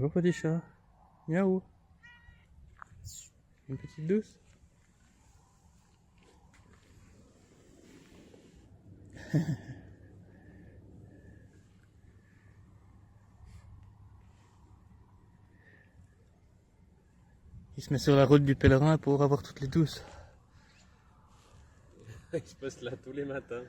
Bonjour petit chat. Miaou. Une petite douce. Il se met sur la route du pèlerin pour avoir toutes les douces. Il se passe là tous les matins.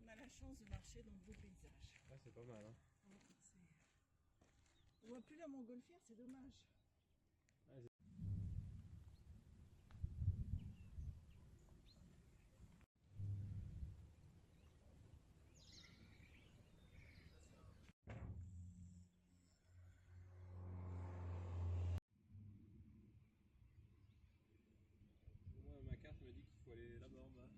On a la chance de marcher dans de beaux paysages. Ah, c'est pas mal, hein. On voit plus la montgolfière, c'est dommage. Moi, ma carte me dit qu'il faut aller là-bas en bas.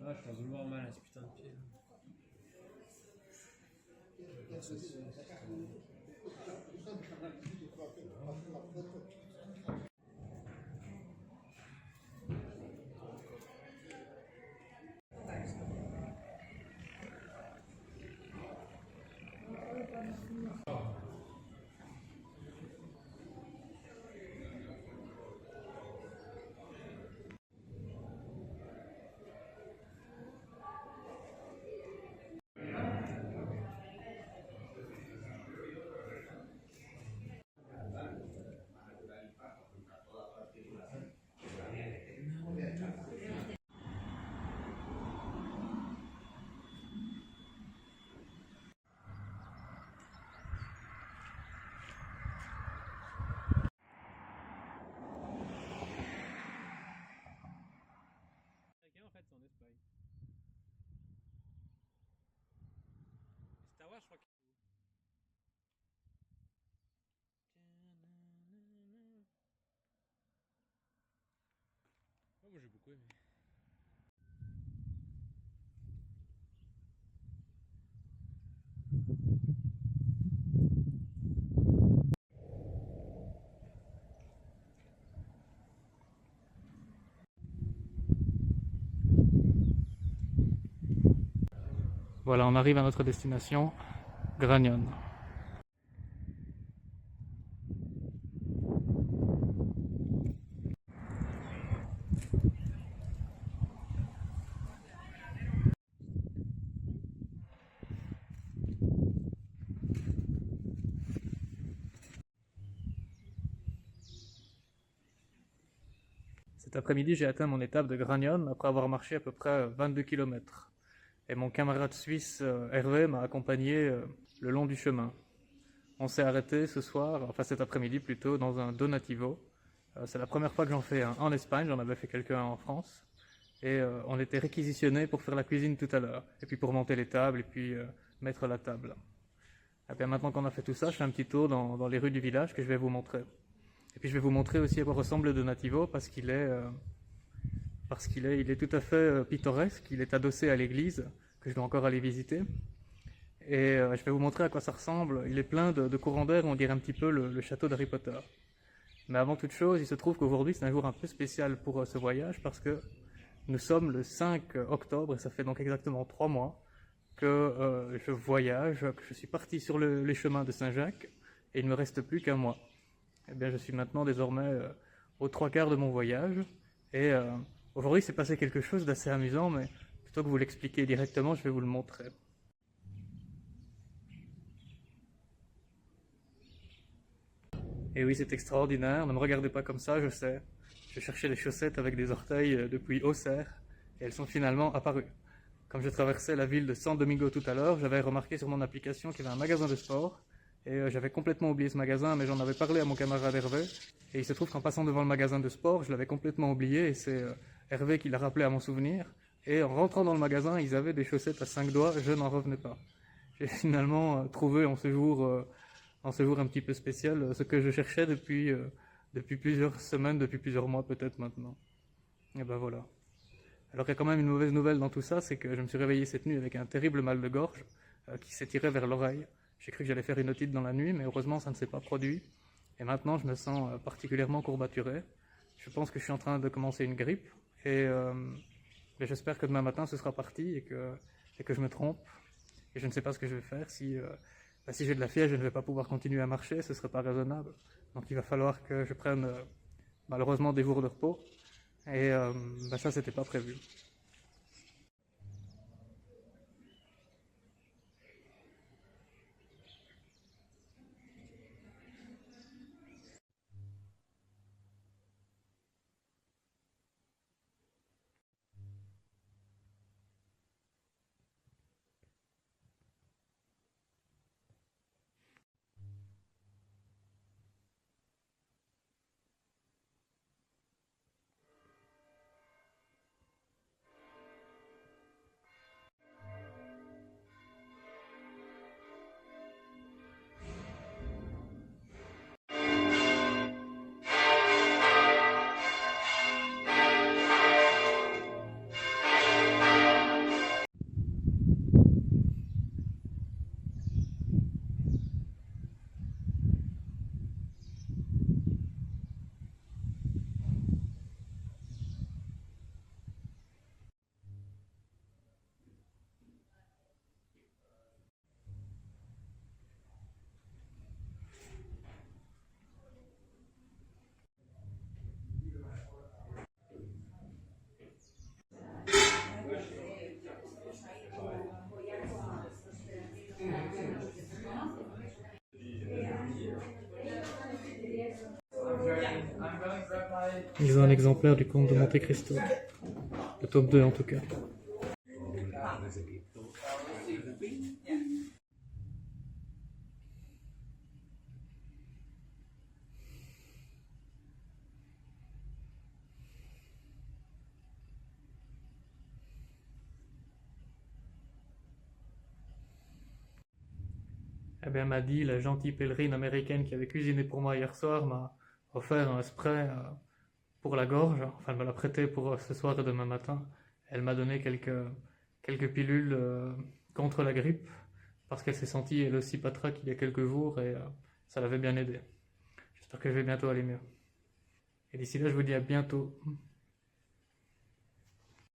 Ah, je pense de le voir mal à ce putain de pied. En fait, c'est en Espagne. Star Wars, je crois que. Oh, moi j'ai beaucoup aimé. Voilà, on arrive à notre destination, Gragnon. Cet après-midi, j'ai atteint mon étape de Gragnon après avoir marché à peu près 22 km. Et mon camarade suisse Hervé m'a accompagné le long du chemin. On s'est arrêté ce soir, enfin cet après-midi plutôt, dans un Donativo. C'est la première fois que j'en fais un en Espagne, j'en avais fait quelques-uns en France. Et on était réquisitionnés pour faire la cuisine tout à l'heure. Et puis pour monter les tables et puis mettre la table. Et bien maintenant qu'on a fait tout ça, je fais un petit tour dans les rues du village que je vais vous montrer. Et puis je vais vous montrer aussi à quoi ressemble le Donativo parce qu'il est parce il est tout à fait pittoresque, il est adossé à l'église, que je dois encore aller visiter. Et je vais vous montrer à quoi ça ressemble. Il est plein de courants d'air, on dirait un petit peu le château d'Harry Potter. Mais avant toute chose, il se trouve qu'aujourd'hui c'est un jour un peu spécial pour ce voyage, parce que nous sommes le 5 octobre, et ça fait donc exactement 3 mois que je voyage, que je suis parti sur les chemins de Saint-Jacques, et il ne me reste plus qu'un mois. Eh bien, je suis maintenant désormais aux 3/4 de mon voyage, et aujourd'hui s'est passé quelque chose d'assez amusant, mais plutôt que vous l'expliquer directement, je vais vous le montrer. Et oui, c'est extraordinaire, ne me regardez pas comme ça, je sais. Je cherchais des chaussettes avec des orteils depuis Auxerre, et elles sont finalement apparues. Comme je traversais la ville de San Domingo tout à l'heure, j'avais remarqué sur mon application qu'il y avait un magasin de sport, et j'avais complètement oublié ce magasin, mais j'en avais parlé à mon camarade Hervé, et il se trouve qu'en passant devant le magasin de sport, je l'avais complètement oublié, et c'est Hervé qui l'a rappelé à mon souvenir, et en rentrant dans le magasin, ils avaient des chaussettes à 5 doigts, je n'en revenais pas. J'ai finalement trouvé en ce jour un petit peu spécial, ce que je cherchais depuis plusieurs semaines, depuis plusieurs mois peut-être maintenant. Et ben voilà. Alors il y a quand même une mauvaise nouvelle dans tout ça, c'est que je me suis réveillé cette nuit avec un terrible mal de gorge qui s'étirait vers l'oreille. J'ai cru que j'allais faire une otite dans la nuit, mais heureusement ça ne s'est pas produit. Et maintenant je me sens particulièrement courbaturé. Je pense que je suis en train de commencer une grippe, et j'espère que demain matin ce sera parti et que je me trompe. Et je ne sais pas ce que je vais faire. Si j'ai de la fièvre, je ne vais pas pouvoir continuer à marcher, ce ne serait pas raisonnable. Donc il va falloir que je prenne malheureusement des jours de repos. Et ça, c'était pas prévu. Ils ont un exemplaire du Comte de Monte Cristo, le tome 2 en tout cas. Eh bien, Maddy, la gentille pèlerine américaine qui avait cuisiné pour moi hier soir, m'a offert un spray pour la gorge. Enfin, elle me l'a prêté pour ce soir et demain matin. Elle m'a donné quelques pilules contre la grippe, parce qu'elle s'est sentie elle aussi patraque il y a quelques jours, et ça l'avait bien aidé. J'espère que je vais bientôt aller mieux. Et d'ici là, je vous dis à bientôt.